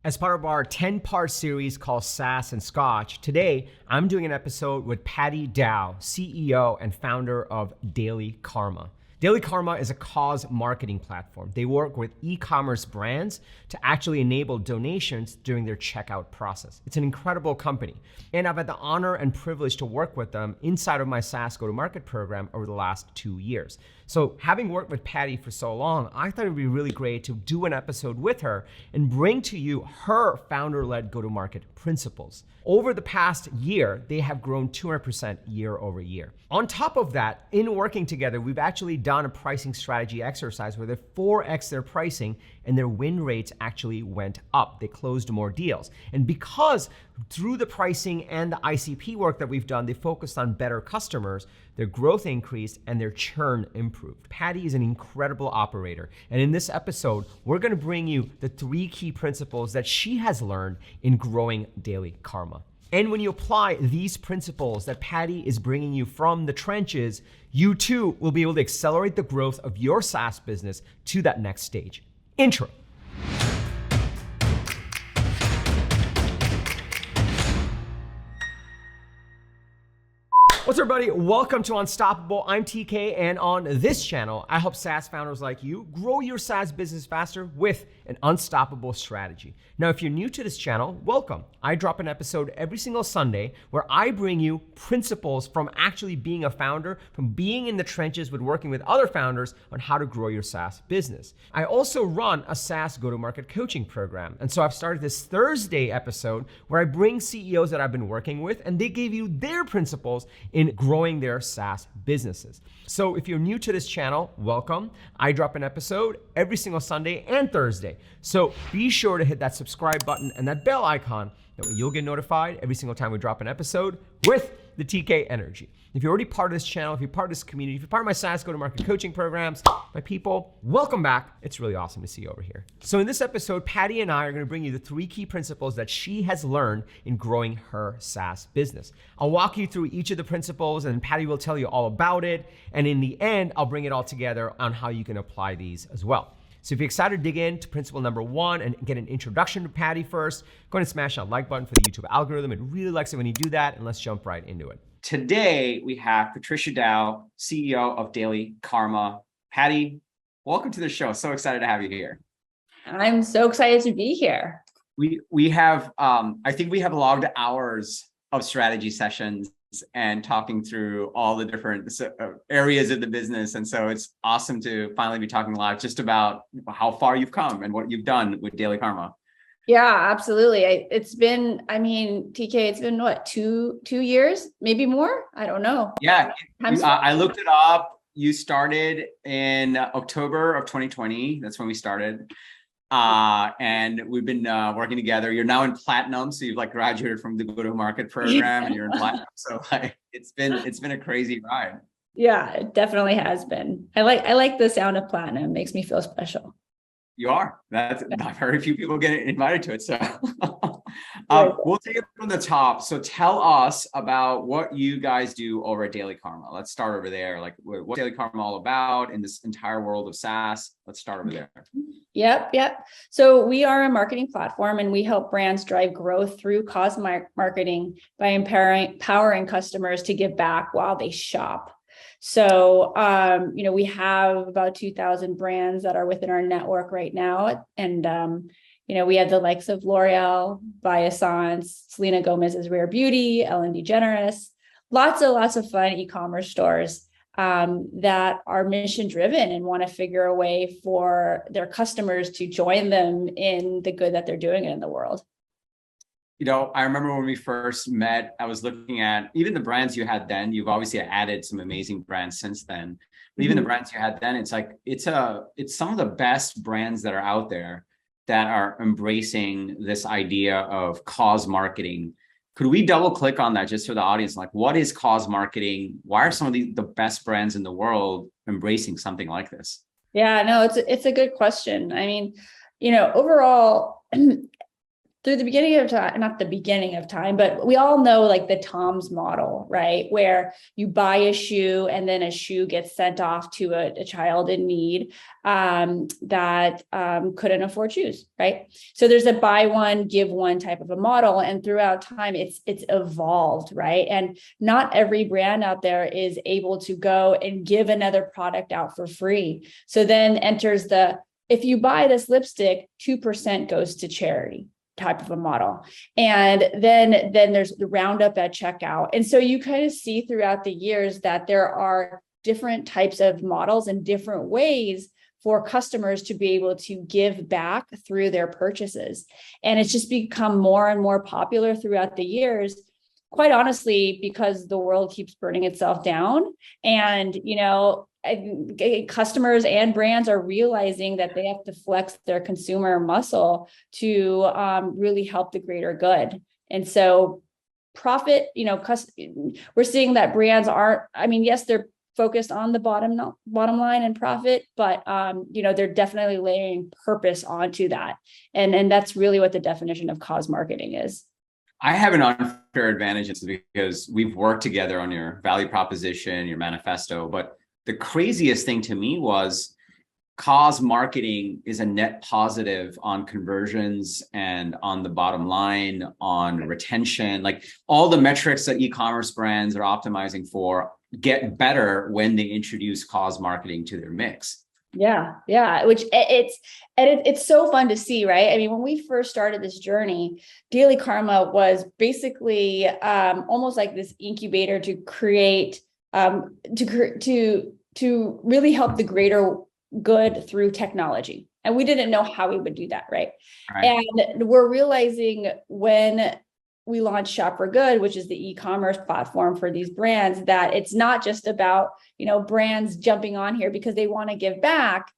As part of our 10-part series called SaaS and Scotch, today I'm doing an episode with Patricia Dao, CEO and founder of DailyKarma. DailyKarma is a cause marketing platform. They work with e-commerce brands to actually enable donations during their checkout process. It's an incredible company. And I've had the honor and privilege to work with them inside of my SaaS Go-To-Market program over the last 2 years. So having worked with Patty for so long, I thought it would be really great to do an episode with her and bring to you her founder-led go-to-market principles. Over the past year, they have grown 200% year over year. On top of that, in working together, we've actually done a pricing strategy exercise where they 4x their pricing and their win rates actually went up. They closed more deals. And because through the pricing and the ICP work that we've done, they focused on better customers, their growth increased and their churn improved. Patty is an incredible operator. And in this episode, we're gonna bring you the 3 key principles that she has learned in growing DailyKarma. And when you apply these principles that Patty is bringing you from the trenches, you too will be able to accelerate the growth of your SaaS business to that next stage. Intro. What's up, everybody? Welcome to Unstoppable. I'm TK, and on this channel, I help SaaS founders like you grow your SaaS business faster with an unstoppable strategy. Now, if you're new to this channel, welcome. I drop an episode every single Sunday where I bring you principles from actually being a founder, from being in the trenches with working with other founders on how to grow your SaaS business. I also run a SaaS Go-To-Market coaching program. And so I've started this Thursday episode where I bring CEOs that I've been working with, and they give you their principles in growing their SaaS businesses. So if you're new to this channel, welcome. I drop an episode every single Sunday and Thursday. So be sure to hit that subscribe button and that bell icon. That way you'll get notified every single time we drop an episode with the TK energy. If you're already part of this channel, if you're part of this community, if you're part of my SaaS Go-To-Market coaching programs, my people, welcome back. It's really awesome to see you over here. So in this episode, Patty and I are gonna bring you the 3 key principles that she has learned in growing her SaaS business. I'll walk you through each of the principles and Patty will tell you all about it. And in the end, I'll bring it all together on how you can apply these as well. So if you're excited to dig into principle number 1 and get an introduction to Patty first, go ahead and smash that like button for the YouTube algorithm. It really likes it when you do that, and let's jump right into it. Today, we have Patricia Dao, CEO of DailyKarma. Patty, welcome to the show. So excited to have you here. I'm so excited to be here. We have, I think we have logged hours of strategy sessions and talking through all the different areas of the business. And so it's awesome to finally be talking live just about how far you've come and what you've done with DailyKarma. Yeah, absolutely. It's been, TK, it's been what, two years, maybe more? I don't know. Yeah, I looked it up. You started in October of 2020. That's when we started. And we've been working together. You're now in platinum, so you've graduated from the Go-To-Market program and you're in platinum. So it's been a crazy ride. Yeah, it definitely has been. I like the sound of platinum. It makes me feel special. You are. That's not very few people get invited to it. So we'll take it from the top. So tell us about what you guys do over at DailyKarma. Let's start over there. What's DailyKarma all about in this entire world of SaaS? Let's start over there. Yep. So we are a marketing platform and we help brands drive growth through cause marketing by empowering customers to give back while they shop. So, we have about 2,000 brands that are within our network right now. And, we have the likes of L'Oreal, Biossance, Selena Gomez's Rare Beauty, Ellen DeGeneres, lots of fun e-commerce stores that are mission driven and want to figure a way for their customers to join them in the good that they're doing in the world. I remember when we first met, I was looking at even the brands you had then. You've obviously added some amazing brands since then. But even the brands you had then, it's some of the best brands that are out there that are embracing this idea of cause marketing. Could we double click on that just for the audience? What is cause marketing? Why are some of the best brands in the world embracing something like this? Yeah, no, it's a good question. Overall, through the beginning of time, not the beginning of time, but we all know like the Tom's model, right? Where you buy a shoe and then a shoe gets sent off to a child in need that couldn't afford shoes, right? So there's a buy one, give one type of a model. And throughout time, it's evolved, right? And not every brand out there is able to go and give another product out for free. So then enters if you buy this lipstick, 2% goes to charity type of a model. And then there's the roundup at checkout. And so you kind of see throughout the years that there are different types of models and different ways for customers to be able to give back through their purchases. And it's just become more and more popular throughout the years, quite honestly, because the world keeps burning itself down. And, customers and brands are realizing that they have to flex their consumer muscle to really help the greater good. And so profit, we're seeing that brands aren't, yes, they're focused on the bottom line and profit, but they're definitely layering purpose onto that. And that's really what the definition of cause marketing is. I have an unfair advantage because we've worked together on your value proposition, your manifesto, but the craziest thing to me was cause marketing is a net positive on conversions and on the bottom line, on retention, like all the metrics that e-commerce brands are optimizing for get better when they introduce cause marketing to their mix. Yeah. Which it's so fun to see, right? I mean, when we first started this journey, DailyKarma was basically almost like this incubator to create to really help the greater good through technology. And we didn't know how we would do that, right? And we're realizing when we launched Shop for Good, which is the e-commerce platform for these brands, that it's not just about, brands jumping on here because they want to give back.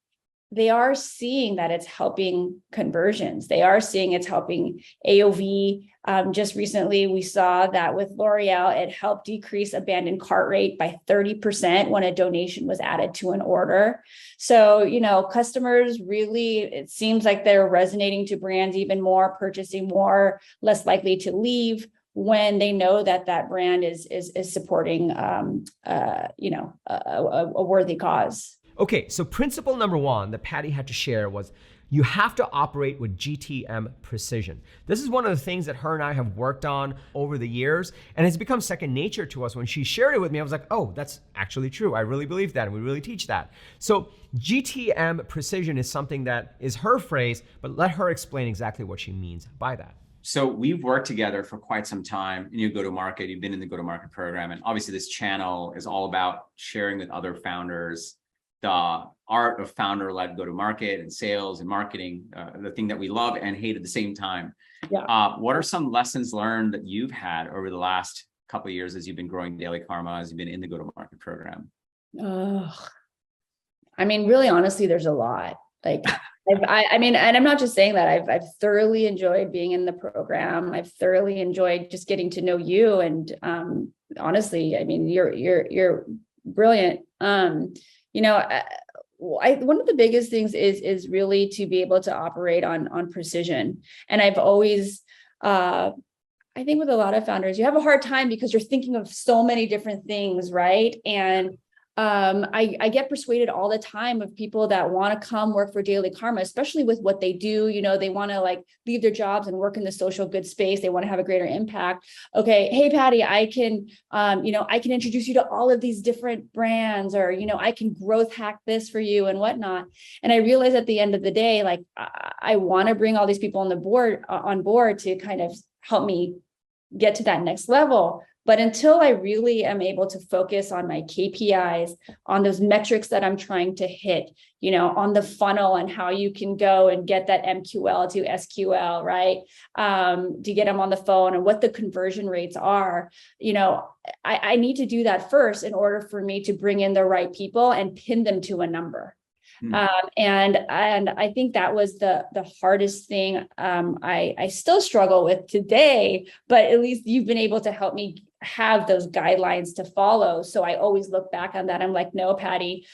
They are seeing that it's helping conversions. They are seeing it's helping AOV. Just recently, we saw that with L'Oreal, it helped decrease abandoned cart rate by 30% when a donation was added to an order. So, customers really, it seems like they're resonating to brands even more, purchasing more, less likely to leave when they know that brand is supporting, a worthy cause. Okay, so principle number one that Patty had to share was you have to operate with GTM precision. This is one of the things that her and I have worked on over the years, and it's become second nature to us. When she shared it with me, I was like, oh, that's actually true. I really believe that, and we really teach that. So GTM precision is something that is her phrase, but let her explain exactly what she means by that. So we've worked together for quite some time in your go-to-market. You've been in the go-to-market program, and obviously this channel is all about sharing with other founders the art of founder-led go-to-market and sales and marketing, the thing that we love and hate at the same time. Yeah. What are some lessons learned that you've had over the last couple of years as you've been growing DailyKarma, as you've been in the go-to-market program? Really, honestly, there's a lot. Like, and I'm not just saying that. I've thoroughly enjoyed being in the program. I've thoroughly enjoyed just getting to know you. And honestly, you're brilliant. One of the biggest things is really to be able to operate on precision. And I've always, I think with a lot of founders, you have a hard time because you're thinking of so many different things, right? And I get persuaded all the time of people that want to come work for DailyKarma, especially with what they do. They want to leave their jobs and work in the social good space. They want to have a greater impact. Okay, hey Patty, I can introduce you to all of these different brands, or I can growth hack this for you and whatnot. And I realize at the end of the day, I want to bring all these people on board to kind of help me get to that next level. But until I really am able to focus on my KPIs, on those metrics that I'm trying to hit, on the funnel and how you can go and get that MQL to SQL, right? To get them on the phone and what the conversion rates are, I need to do that first in order for me to bring in the right people and pin them to a number. And I think that was the hardest thing I still struggle with today, but at least you've been able to help me have those guidelines to follow. So I always look back on that. I'm like, no, Patty,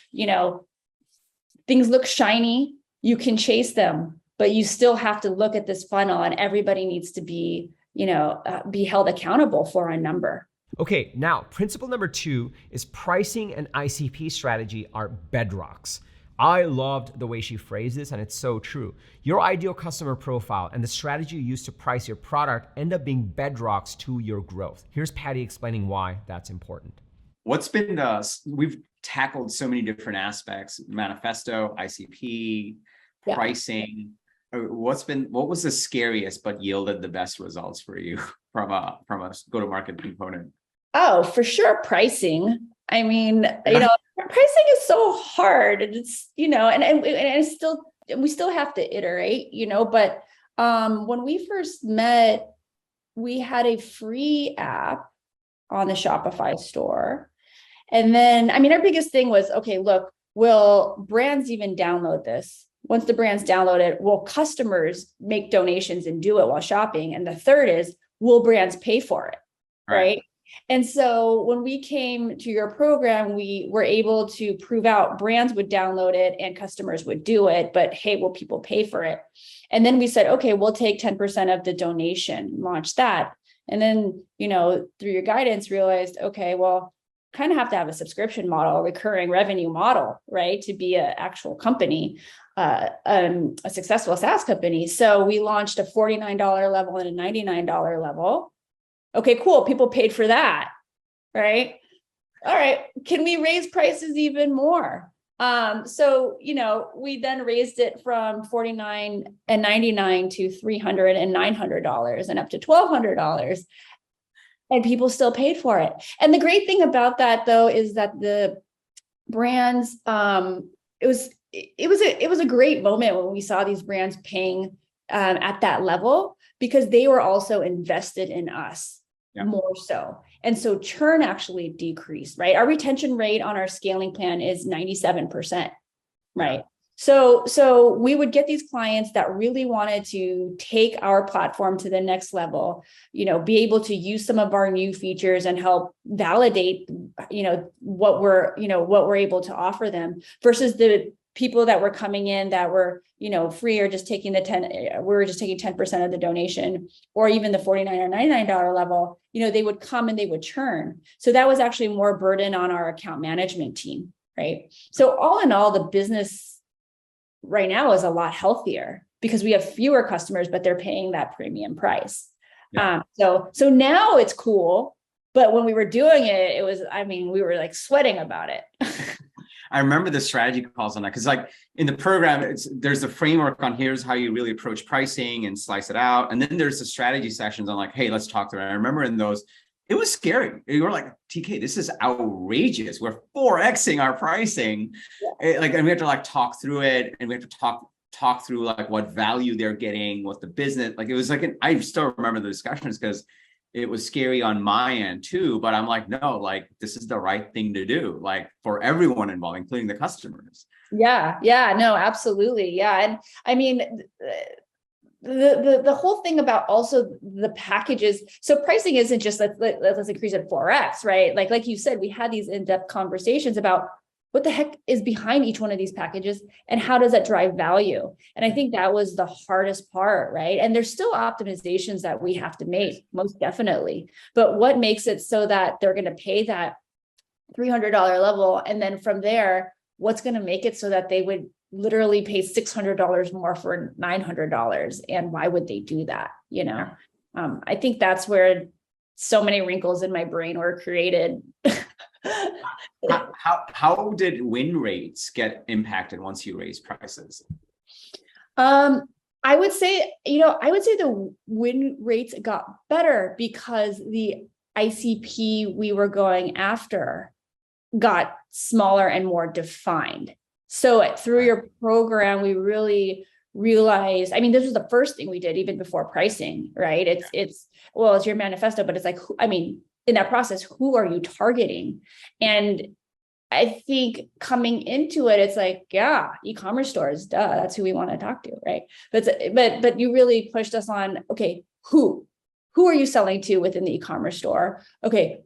things look shiny. You can chase them, but you still have to look at this funnel, and everybody needs to be, be held accountable for a number. Okay, now principle number 2 is pricing and ICP strategy are bedrocks. I loved the way she phrased this, and it's so true. Your ideal customer profile and the strategy you use to price your product end up being bedrocks to your growth. Here's Patty explaining why that's important. What's been we've tackled so many different aspects: manifesto, ICP, pricing. What was the scariest but yielded the best results for you from a go-to-market component? Oh, for sure, pricing. I mean, pricing is so hard, and it's, and we still have to iterate, but when we first met, we had a free app on the Shopify store. And then, our biggest thing was, okay, look, will brands even download this? Once the brands download it, will customers make donations and do it while shopping? And the third is, will brands pay for it? Right. And so when we came to your program, we were able to prove out brands would download it and customers would do it, but hey, will people pay for it? And then we said, okay, we'll take 10% of the donation, launch that. And then, through your guidance, realized, okay, well, kind of have to have a subscription model, a recurring revenue model, right? To be an actual company, a successful SaaS company. So we launched a $49 level and a $99 level. Okay, cool. People paid for that, right? All right. Can we raise prices even more? So, we then raised it from $49 and $99 to $300 and $900 and up to $1,200. And people still paid for it. And the great thing about that, though, is that the brands, it was a great moment when we saw these brands paying at that level, because they were also invested in us more so. And so churn actually decreased, right? Our retention rate on our scaling plan is 97%, right? So we would get these clients that really wanted to take our platform to the next level, be able to use some of our new features and help validate, what we're able to offer them, versus the people that were coming in that were, free, or just taking we were just taking 10% of the donation, or even the $49 or $99 level, they would come and they would churn. So that was actually more burden on our account management team, right? So all in all, the business right now is a lot healthier because we have fewer customers, but they're paying that premium price. So now it's cool. But when we were doing it, it was, we were like sweating about it. I remember the strategy calls on that, because like in the program, there's the framework on here's how you really approach pricing and slice it out. And then there's the strategy sessions on like, hey, let's talk through it. I remember in those, it was scary. You were like, TK, this is outrageous. We're 4Xing our pricing. And we have to talk through it, and we have to talk through what value they're getting, what the business, it was I still remember the discussions because it was scary on my end too, but I'm like, no, this is the right thing to do, for everyone involved, including the customers. Yeah, no, absolutely. Yeah. And the whole thing about also the packages. So pricing isn't just let's increase it 4X, right? Like you said, we had these in-depth conversations about what the heck is behind each one of these packages and how does that drive value? And I think that was the hardest part, right? And there's still optimizations that we have to make, most definitely. But what makes it so that they're going to pay that $300 level? And then from there, what's going to make it so that they would literally pay $600 more for $900? And why would they do that? I think that's where so many wrinkles in my brain were created. How did win rates get impacted once you raised prices? I would say the win rates got better because the ICP we were going after got smaller and more defined. So through your program, we really realized, this was the first thing we did even before pricing, right? It's your manifesto, but it's in that process, who are you targeting? And I think coming into it, it's e-commerce stores, that's who we want to talk to, right? But you really pushed us on, okay, who are you selling to within the e-commerce store? Okay,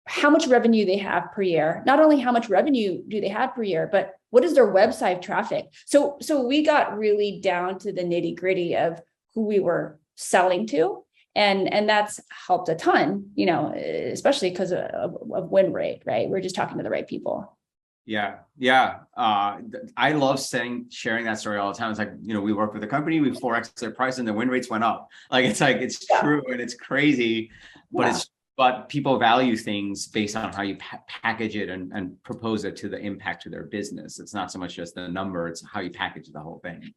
how much revenue they have per year. Not only how much revenue do they have per year, but what is their website traffic? So we got really down to the nitty gritty of who we were selling to. And that's helped a ton, especially because of win rate, right? We're just talking to the right people. Yeah. I love sharing that story all the time. It's like, we worked with a company, we 4x their price and the win rates went up. It's true and it's crazy, but people value things based on how you package it and propose it to the impact to their business. It's not so much just the number, it's how you package the whole thing.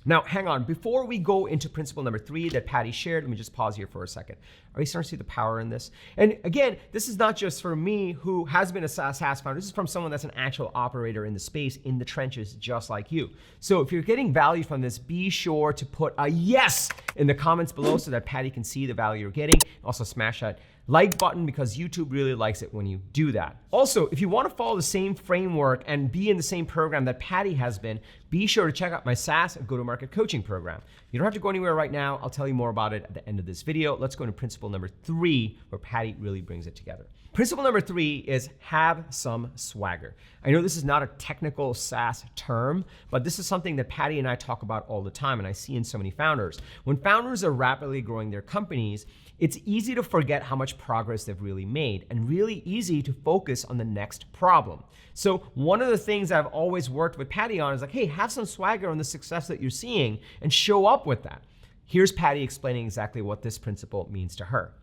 Now, hang on. Before we go into principle number 3 that Patty shared, let me just pause here for a second. Are you starting to see the power in this? And again, this is not just for me who has been a SaaS founder. This is from someone that's an actual operator in the space, in the trenches, just like you. So if you're getting value from this, be sure to put a yes in the comments below so that Patty can see the value you're getting. Also smash that like button because YouTube really likes it when you do that. Also, if you want to follow the same framework and be in the same program that Patty has been, be sure to check out my SaaS Go-To-Market Coaching Program. You don't have to go anywhere right now. I'll tell you more about it at the end of this video. Let's go into principle number 3, where Patty really brings it together. Principle number 3 is have some swagger. I know this is not a technical SaaS term, but this is something that Patty and I talk about all the time, and I see in so many founders. When founders are rapidly growing their companies, it's easy to forget how much progress they've really made and really easy to focus on the next problem. So one of the things I've always worked with Patty on is like, hey, have some swagger on the success that you're seeing and show up with that. Here's Patty explaining exactly what this principle means to her.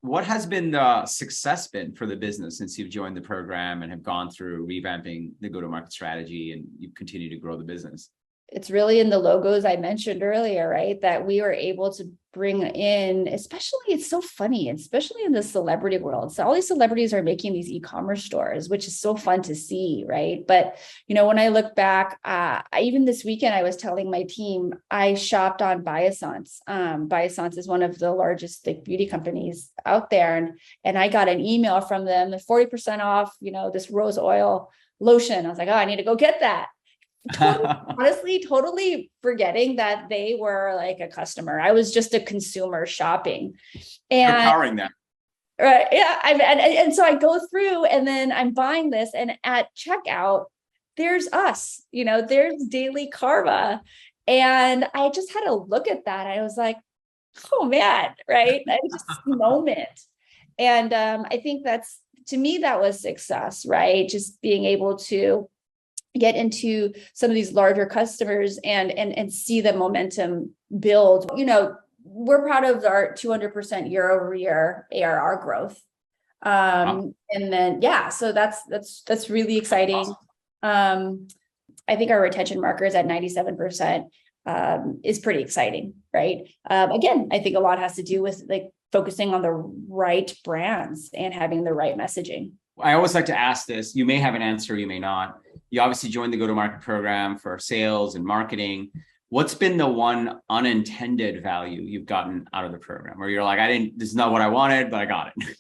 What has been the success been for the business since you've joined the program and have gone through revamping the go-to-market strategy and you've continued to grow the business? It's really in the logos I mentioned earlier, right? That we were able to bring in, especially, it's so funny, especially in the celebrity world. So all these celebrities are making these e-commerce stores, which is so fun to see, right? But, when I look back, even this weekend, I was telling my team, I shopped on Biossance. Biossance is one of the largest beauty companies out there. And I got an email from them, 40% off, this rose oil lotion. I was like, oh, I need to go get that. Totally forgetting that they were like a customer. I was just a consumer shopping and you're powering them. Right. Yeah. And so I go through and then I'm buying this, and at checkout, there's us, there's DailyKarma. And I just had to look at that. I was like, oh man, right. That was just this moment. And I think to me, that was success, right? Just being able to get into some of these larger customers and see the momentum build. We're proud of our 200% year-over-year ARR growth. Wow. And then, so that's really exciting. Awesome. I think our retention markers at 97% is pretty exciting, right? Again, I think a lot has to do with focusing on the right brands and having the right messaging. I always like to ask this. You may have an answer, you may not. You obviously joined the go-to-market program for sales and marketing. What's been the one unintended value you've gotten out of the program where you're like, this is not what I wanted, but I got it?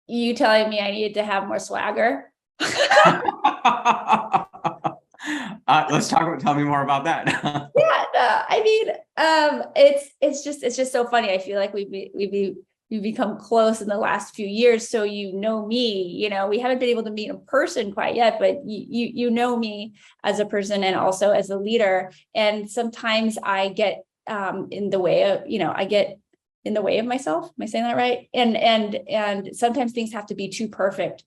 You telling me I needed to have more swagger? Tell me more about that. It's just so funny. I feel like we've become close in the last few years. So me, we haven't been able to meet in person quite yet, but you know me as a person and also as a leader. And sometimes I get in the way of myself. Am I saying that right? And sometimes things have to be too perfect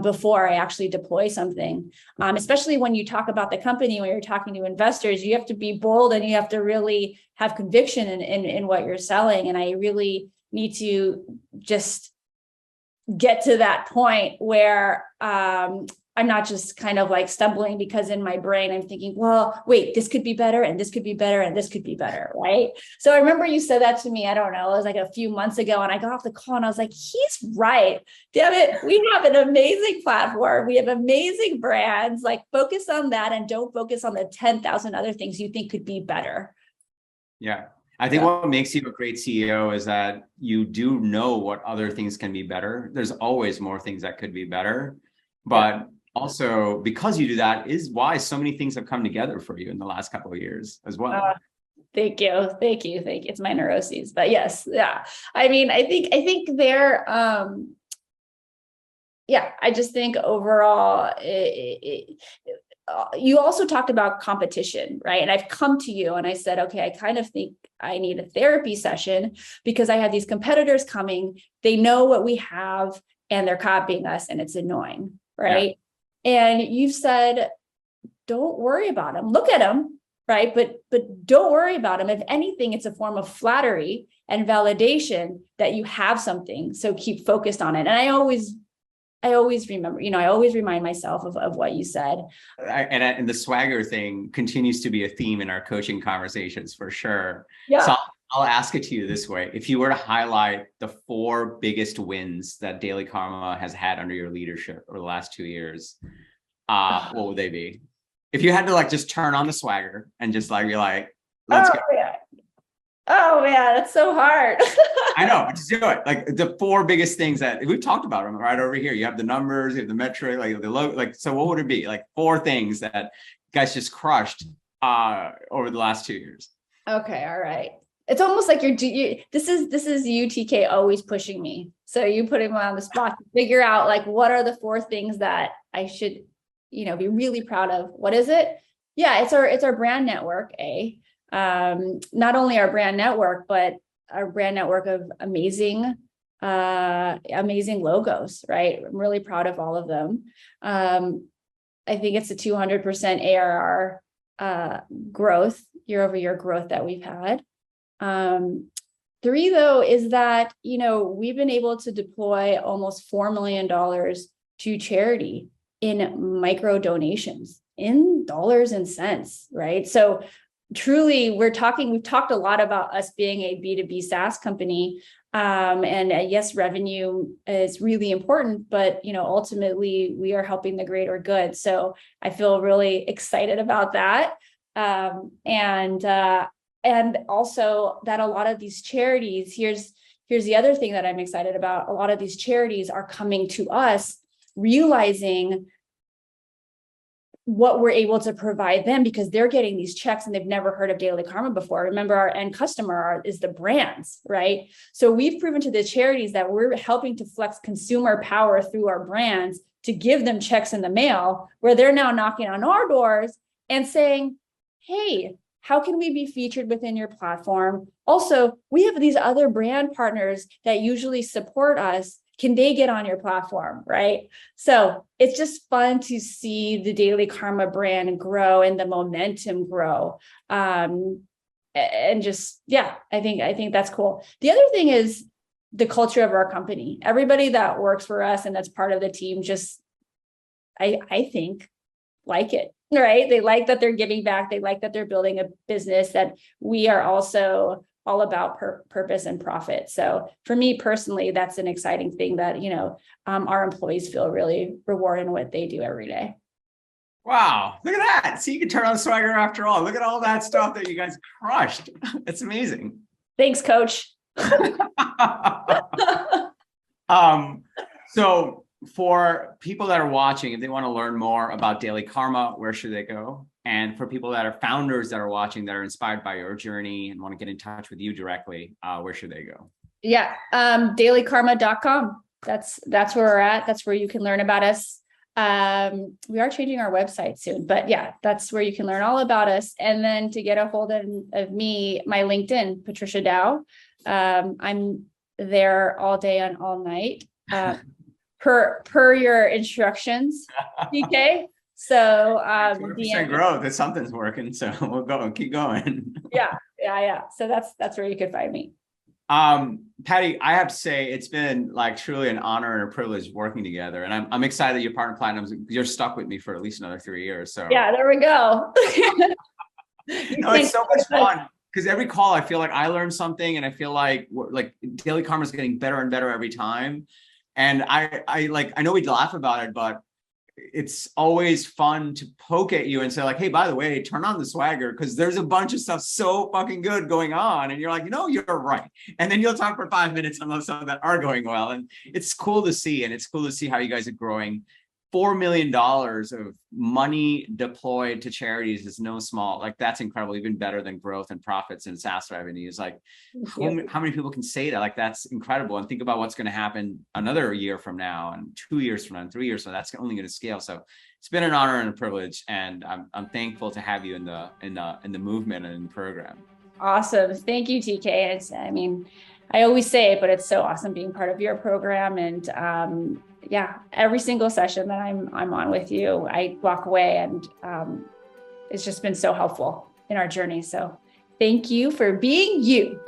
before I actually deploy something. Especially when you talk about the company, when you're talking to investors, you have to be bold and you have to really have conviction in what you're selling. And I really need to just get to that point where I'm not just kind of like stumbling because in my brain I'm thinking, well, wait, this could be better and this could be better and this could be better, right? So I remember you said that to me, I don't know, it was like a few months ago, and I got off the call and I was like, he's right. Damn it, we have an amazing platform. We have amazing brands. Focus on that and don't focus on the 10,000 other things you think could be better. Yeah. I think what makes you a great CEO is that you do know what other things can be better. There's always more things that could be better, but also because you do that is why so many things have come together for you in the last couple of years as well. Thank you. Thank you. Thank you. It's my neuroses, but yes. Yeah. I mean, I think they're, yeah, I just think overall, you also talked about competition, right? And I've come to you and I said, okay, I kind of think I need a therapy session because I have these competitors coming. They know what we have and they're copying us and it's annoying, right? Yeah. And you've said, don't worry about them. Look at them, right? But don't worry about them. If anything, it's a form of flattery and validation that you have something. So keep focused on it. And I always remember, I always remind myself of what you said. And the swagger thing continues to be a theme in our coaching conversations for sure. Yeah. So I'll ask it to you this way. If you were to highlight the 4 biggest wins that DailyKarma has had under your leadership over the last 2 years, what would they be? If you had to just turn on the swagger and just you're like, let's go. Yeah. Oh man, that's so hard. I know, just do it. The 4 biggest things that we've talked about them right over here. You have the numbers, you have the metric, the logo, so what would it be? 4 things that you guys just crushed over the last 2 years. Okay. All right. It's almost like this is you, TK, always pushing me. So you putting me on the spot to figure out what are the 4 things that I should, be really proud of. What is it? Yeah, it's our brand network, not only our brand network, but our brand network of amazing logos, right? I'm really proud of all of them. I think it's a 200% ARR growth, year-over-year growth that we've had. 3, though, is that, we've been able to deploy almost $4 million to charity in micro donations, in dollars and cents, right? So truly, we've talked a lot about us being a B2B SaaS company. And yes, revenue is really important, but ultimately we are helping the greater good. So I feel really excited about that. And also that a lot of these charities, here's the other thing that I'm excited about. A lot of these charities are coming to us, realizing what we're able to provide them because they're getting these checks and they've never heard of DailyKarma before. Remember, our end customer is the brands, right? So we've proven to the charities that we're helping to flex consumer power through our brands to give them checks in the mail, where they're now knocking on our doors and saying, hey, how can we be featured within your platform? Also, we have these other brand partners that usually support us. Can they get on your platform, right? So it's just fun to see the DailyKarma brand grow and the momentum grow. And just, yeah, I think that's cool. The other thing is the culture of our company. Everybody that works for us and that's part of the team just, I think, like it, right? They like that they're giving back. They like that they're building a business, that we are also all about purpose and profit. So for me personally, that's an exciting thing that, our employees feel really rewarded in what they do every day. Wow. Look at that. See, you can turn on swagger after all. Look at all that stuff that you guys crushed. It's amazing. Thanks, coach. So for people that are watching, if they want to learn more about DailyKarma, where should they go? And for people that are founders that are watching, that are inspired by your journey and want to get in touch with you directly, where should they go? Yeah. DailyKarma.com. That's where we're at. That's where you can learn about us. We are changing our website soon, but yeah, that's where you can learn all about us. And then to get a hold of me, my LinkedIn, Patricia Dao. I'm there all day and all night, per your instructions, DK. So 20% growth, if something's working, so we'll go, keep going. Yeah. So that's where you can find me. Patty, I have to say it's been truly an honor and a privilege working together, and I'm excited that you're part of Platinum. You're stuck with me for at least another 3 years. So yeah, there we go. No, it's so much fun because every call I feel like I learn something, and I feel like DailyKarma is getting better and better every time. And I know we laugh about it, but it's always fun to poke at you and say hey, by the way, turn on the swagger, because there's a bunch of stuff so fucking good going on. And you're like, you're right. And then you'll talk for 5 minutes on those stuff that are going well. And it's cool to see. And it's cool to see how you guys are growing. $4 million of money deployed to charities is no small, like that's incredible, even better than growth and profits and SaaS revenues. Like how many people can say that? Like, that's incredible. And think about what's going to happen another year from now and 2 years from now and 3 years from now. That's only going to scale. So it's been an honor and a privilege. And I'm thankful to have you in the movement and in the program. Awesome. Thank you, TK. I mean, I always say it, but it's so awesome being part of your program. And yeah, every single session that I'm on with you, I walk away and it's just been so helpful in our journey. So thank you for being you.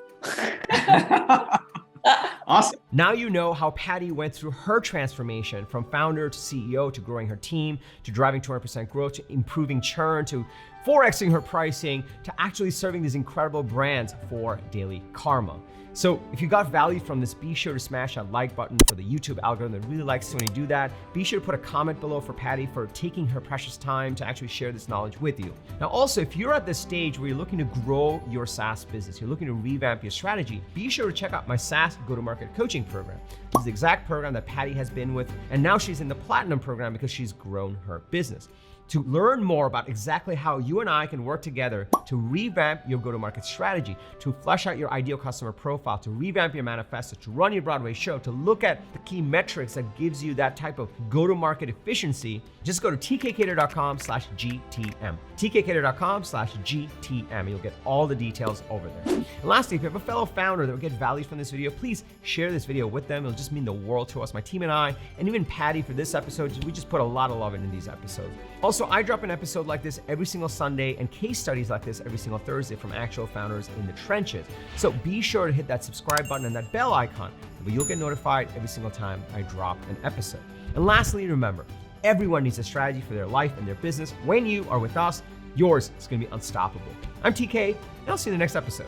Awesome. Now you know how Patty went through her transformation from founder to CEO, to growing her team, to driving 200% growth, to improving churn, to 4xing her pricing, to actually serving these incredible brands for DailyKarma. So if you got value from this, be sure to smash that like button for the YouTube algorithm that really likes it when you do that. Be sure to put a comment below for Patty for taking her precious time to actually share this knowledge with you. Now also, if you're at this stage where you're looking to grow your SaaS business, you're looking to revamp your strategy, be sure to check out my SaaS Go-To-Market Coaching Program. This is the exact program that Patty has been with, and now she's in the Platinum program because she's grown her business. To learn more about exactly how you and I can work together to revamp your go-to-market strategy, to flesh out your ideal customer profile, to revamp your manifesto, to run your Broadway show, to look at the key metrics that gives you that type of go-to-market efficiency, just go to tkkader.com/GTM. tkkader.com/GTM. You'll get all the details over there. And lastly, if you have a fellow founder that will get value from this video, please share this video with them. It'll just mean the world to us. My team and I, and even Patty for this episode, we just put a lot of love into these episodes. Also, I drop an episode like this every single Sunday and case studies like this every single Thursday from actual founders in the trenches. So be sure to hit that subscribe button and that bell icon, but you'll get notified every single time I drop an episode. And lastly, remember, everyone needs a strategy for their life and their business. When you are with us, yours is going to be unstoppable. I'm TK, and I'll see you in the next episode.